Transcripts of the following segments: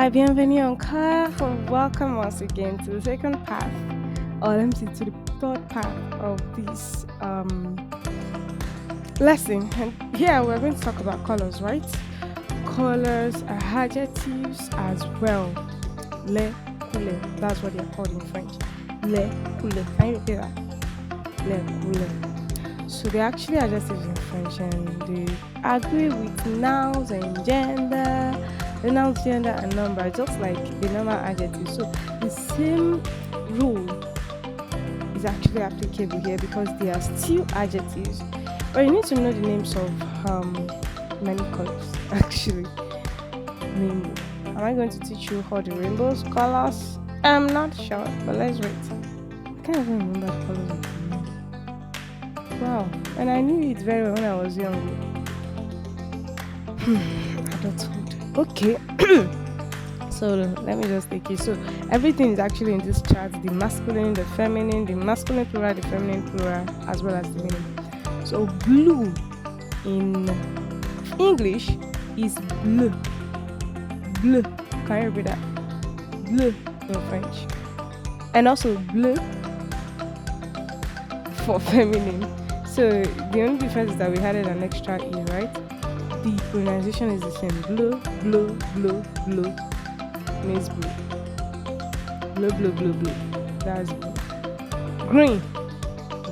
Hi, bienvenue encore. Welcome once again to the second part, or let me say to the third part of this lesson. And here we're going to talk about colors, right? Colors are adjectives as well. Le couleur. That's what they're called in French. Le couleur. Can you repeat that? Le couleur. So they're actually adjectives in French and they agree with nouns and gender, the nouns, gender, and number, just like the normal adjective. So the same rule is actually applicable here because they are still adjectives. But you need to know the names of many colors actually. Rainbow. Am I going to teach you how the rainbow's colors? I'm not sure, but let's wait. I can't even remember the colors of the rainbow. Wow, and I knew it very well when I was young. Adulthood. Okay. So let me just take it. So everything is actually in this chart: the masculine, the masculine plural, the feminine plural, as well as the meaning. So blue in English is bleu. Bleu. Can you repeat that? Bleu in French. And also bleu for feminine. So the only difference is that we added an extra E, right? The pronunciation is the same. Bleu, bleu, bleu, bleu means blue. Bleu, bleu, bleu, bleu. That's blue. Green.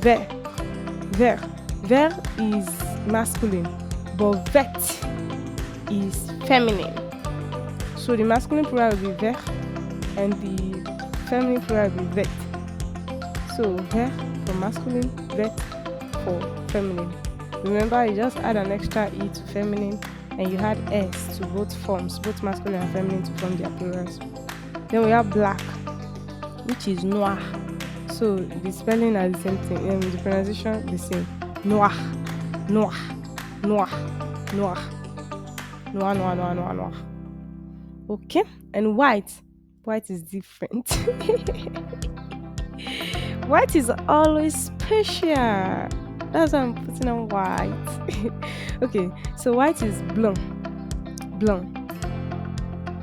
Vert. Vert. Vert is masculine, but vert is feminine. So the masculine plural will be vert and the feminine plural will be vert. So vert for masculine, vert for feminine. Remember, you just add an extra E to feminine and you add S to both forms, both masculine and feminine, to form their plurals. Then we have black, which is noir. So the spelling are the same thing, and the pronunciation the same. Noir, noir, noir, noir, noir, noir, noir, noir, noir. Okay, and white. White is different. White is always special. That's why I'm putting on white. Okay, so white is blanc. Blanc,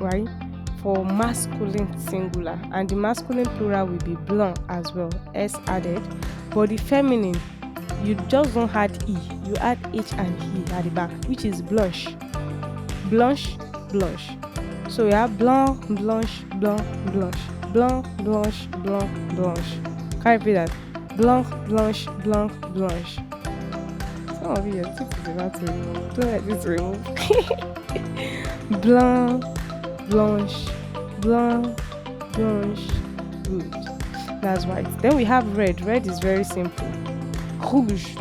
right? For masculine singular. And the masculine plural will be blanc as well. S added. But the feminine, you just don't add E. You add H and E at the back, which is blanche. Blanche, blanche. So we have blanc, blanche, blanc, blanche. Blanc, blanche, blanc, blanche. Can I repeat that? Blanc, blanche, blanc, blanche. Some of you, your teeth is about to remove. Don't let this remove. Blanc, blanche, blanc, blanche. Good. That's white. Then we have red. Red is very simple. Rouge,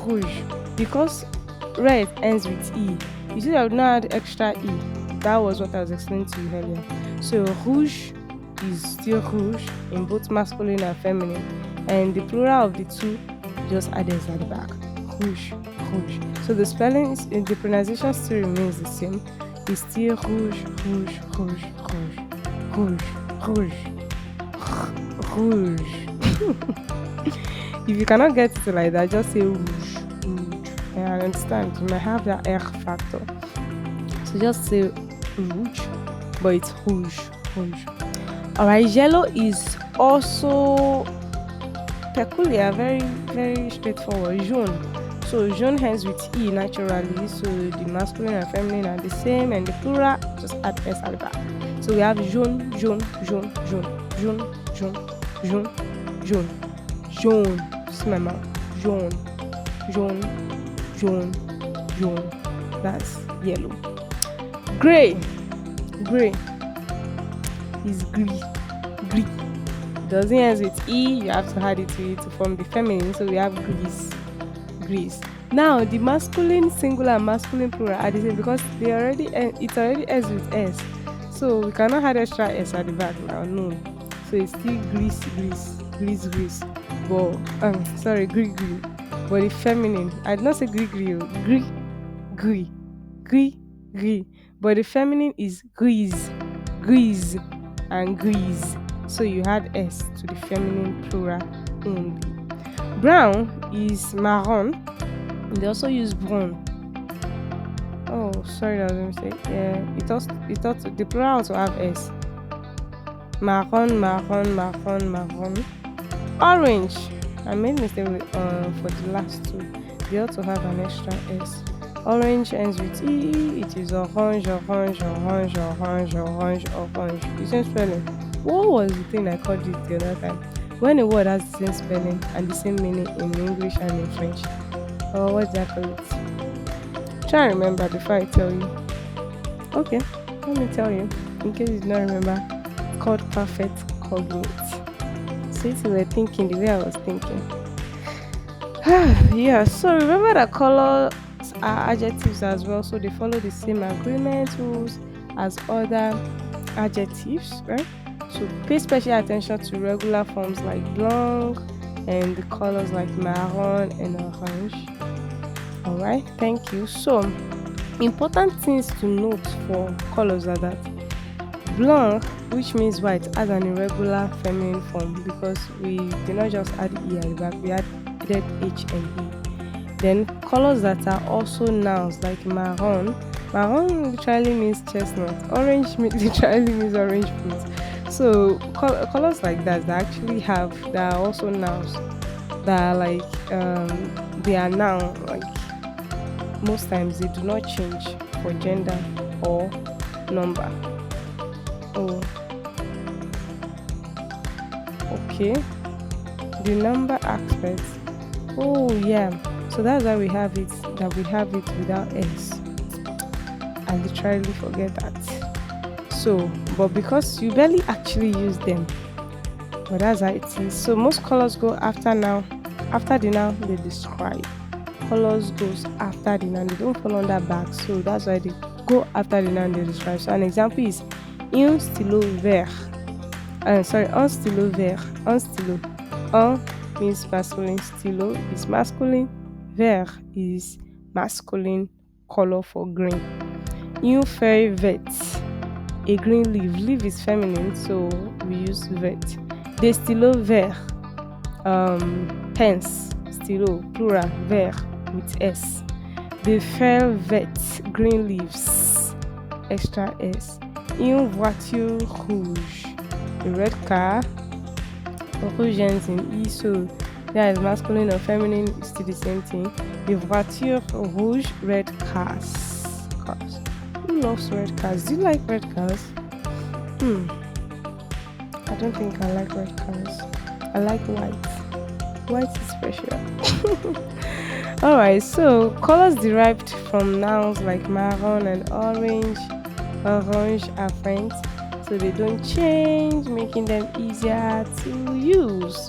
rouge. Because red ends with E. You see, I would not add extra E. That was what I was explaining to you earlier. So rouge is still rouge in both masculine and feminine, and the plural of the two just added at the back. Rouge, rouge. So the spelling, the pronunciation still remains the same. It's still rouge, rouge, rouge, rouge, rouge, rouge, rouge. If you cannot get it like that, just say rouge, rouge. And I understand you might have that R factor. So just say rouge, but it's rouge, rouge. Alright, yellow is also peculiar, very, very straightforward. Jaune. So jaune ends with E naturally. So the masculine and feminine are the same, and the plural just add S at the back. So we have jaune, jaune, jaune, jaune, jaune, jaune, jaune, jaune, jaune. See my mouth. Jaune, jaune, jaune, jaune. That's yellow. Gray. Gray is gris. Gris. Doesn't end with E, you have to add it to it to form the feminine. So we have gris. Gris. Now the masculine singular and masculine plural are the same because it already ends with S. So we cannot add extra S at the back now. No. So it's still gris, gris, gris, gris. But sorry, gris, gris. But the feminine, I did not say gris, gris, gris, gris, gris, gris. But the feminine is grise, grise, and grise. So you add S to the feminine plural only. Brown is marron. They also use brun. Oh, sorry, that was a mistake. Yeah, it thought the plural also have s. Marron, marron, marron, marron. Orange. I made mistake for the last two. They also have an extra s. Orange ends with e. It is orange, orange, orange, orange, orange, orange. The same spelling. What was the thing I called it the other time? When a word has the same spelling and the same meaning in English and in French. Oh, what did I call it? Try and remember before I tell you. Okay, let me tell you. In case you do not remember, it's called perfect cognate. So if you were thinking the way I was thinking. Yeah, so remember that colors are adjectives as well, so they follow the same agreement rules as other adjectives, right? So pay special attention to regular forms like blanc and the colors like marron and orange. All right, thank you. So important things to note for colors are that blanc, which means white, has an irregular feminine form because we did not just add e at the back, we added h and e. Then colors that are also nouns like marron. Marron literally means chestnut. Orange literally means orange fruit. So colors like that actually that are also nouns that are like they are noun, like most times they do not change for gender or number. Oh, okay. The number aspect. Oh, yeah. So that's why we have it, that we have it without s. I literally forget that. So, but because you barely actually use them, but that's how it is. So most colors go after now. After the noun they describe. Colors goes after the noun. They don't fall under back. So that's why they go after the noun they describe. So an example is un stylo vert. Sorry, un stylo vert. Un stylo. Un means masculine, stylo is masculine, vert is masculine color for green. Une feuille verte, a green leaf. Leaf is feminine, so we use vert. Des stylos verts, pens, stylo, plural, vert with s. Des feuilles vertes, green leaves, extra s. Une voiture rouge, a red car. Rouge ends in e, so that is masculine or feminine, it's still the same thing. The voiture rouge, red cars. Cars. Who loves red cars? Do you like red cars? I don't think I like red cars. I like white. White is special. Alright, so colors derived from nouns like marron and orange. Orange are friends, so they don't change, making them easier to use.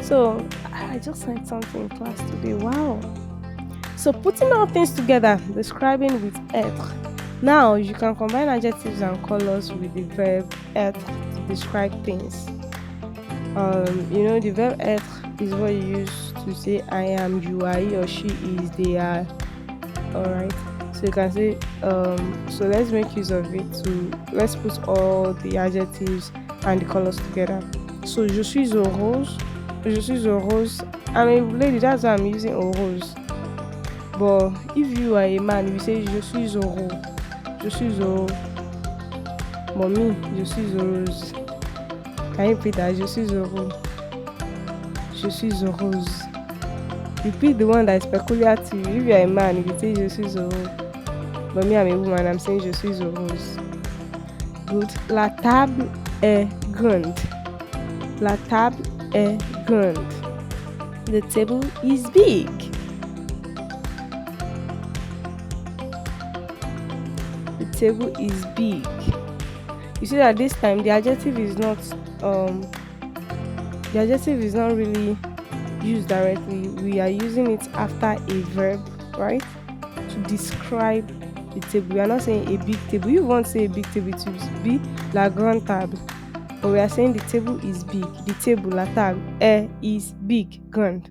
So I just learned something in class today. Wow. So putting all things together, describing with être. Now you can combine adjectives and colors with the verb être to describe things. The verb être is what you use to say I am, you are, he or she is, they are. Alright. So you can say, so let's make use of it let's put all the adjectives and the colors together. So je suis heureuse. Je suis heureuse. I'm a lady, that's why I'm using heureuse. But if you are a man, you say je suis heureux. Je suis heureux. But me, je suis heureuse. Can you repeat that? Je suis heureux. Je suis heureuse. Repeat the one that is peculiar to you. If you are a man, you say je suis heureux. But me, I'm a woman, I'm saying je suis heureuse. Good. La table est grande. La table est grande. The table is big. The table is big. You see that this time the adjective is not really used directly. We are using it after a verb, right? To describe the table. We are not saying a big table. You won't say a big table, to be la grande table. But we are saying the table is big. The table, la table, is big, grande.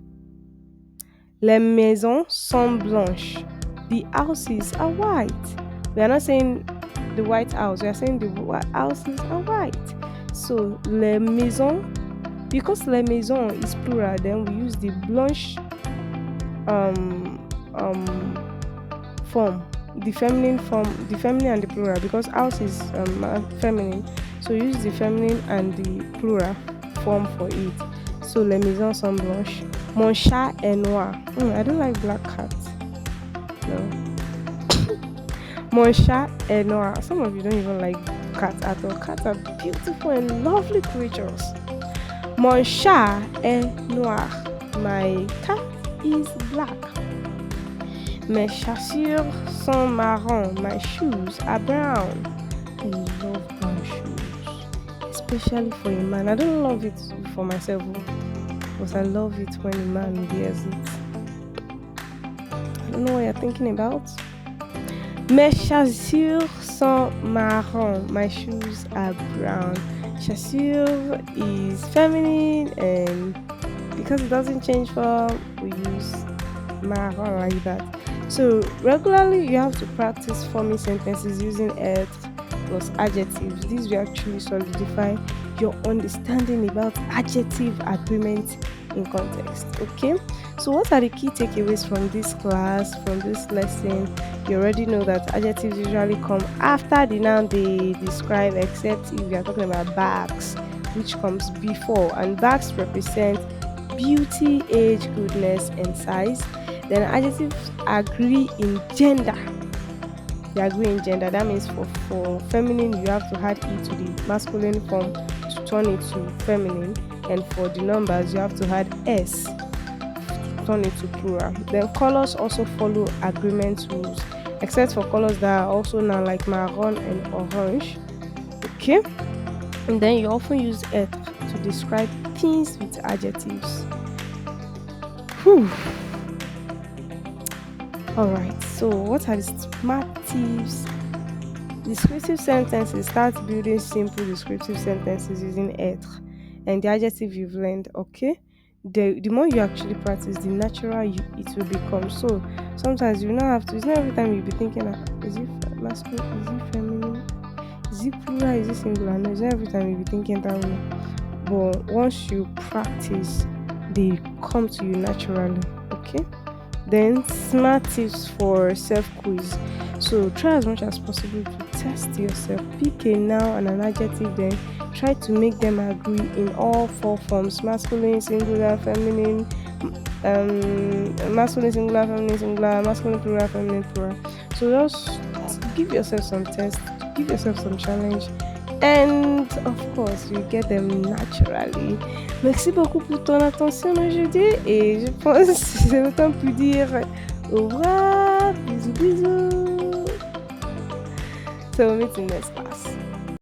Les maisons sont blanches. The houses are white. We are not saying the white house. We are saying the houses are white. So les maisons, because les maisons is plural, then we use the blanche form. the feminine and the plural, because house is feminine. So use the feminine and the plural form for it. So les maisons sont blanches. Mon chat est noir. I don't like black cats. No. Mon chat est noir. Some of you don't even like cats at all. Cats are beautiful and lovely creatures. Mon chat est noir. My cat is black. Mes chaussures sont marron. My shoes are brown. I love brown shoes, especially for a man. I don't love it for myself, but I love it when a man wears it. I don't know what you're thinking about. Mes chaussures sont marron. My shoes are brown. Chaussure is feminine, and because it doesn't change form, we use marron like that. So regularly you have to practice forming sentences using être plus adjectives. This will actually solidify your understanding about adjective agreement in context. Okay. So what are the key takeaways from this class, from this lesson? You already know that adjectives usually come after the noun they describe, except if you are talking about bags, which comes before, and bags represent beauty, age, goodness, and size. Then adjectives agree in gender. They agree in gender. That means for feminine, you have to add e to the masculine form to turn it to feminine, and for the numbers, you have to add s to turn it to plural. Then colors also follow agreement rules, except for colors that are also now like maroon and orange. Okay, and then you often use être to describe things with adjectives. Whew. Alright, so what are the smart tips? Descriptive sentences. Start building simple descriptive sentences using être and the adjective you've learned, okay? The more you actually practice, the natural it will become. So sometimes you not have to, it's not every time you'll be thinking, is it masculine, is it feminine, is it plural, is it singular? No, it's not every time you'll be thinking that way. But once you practice, they come to you naturally, okay? Then smart tips for self quiz. So try as much as possible to test yourself. Pick a noun and an adjective, then try to make them agree in all four forms: masculine, singular, feminine, masculine, singular, feminine, singular, masculine, plural, feminine, plural. So just give yourself some tests, give yourself some challenge, and of course you get them naturally. Merci beaucoup pour ton attention aujourd'hui, et je pense que c'est le temps pour dire au revoir, bisous bisous. So we'll meet in next class.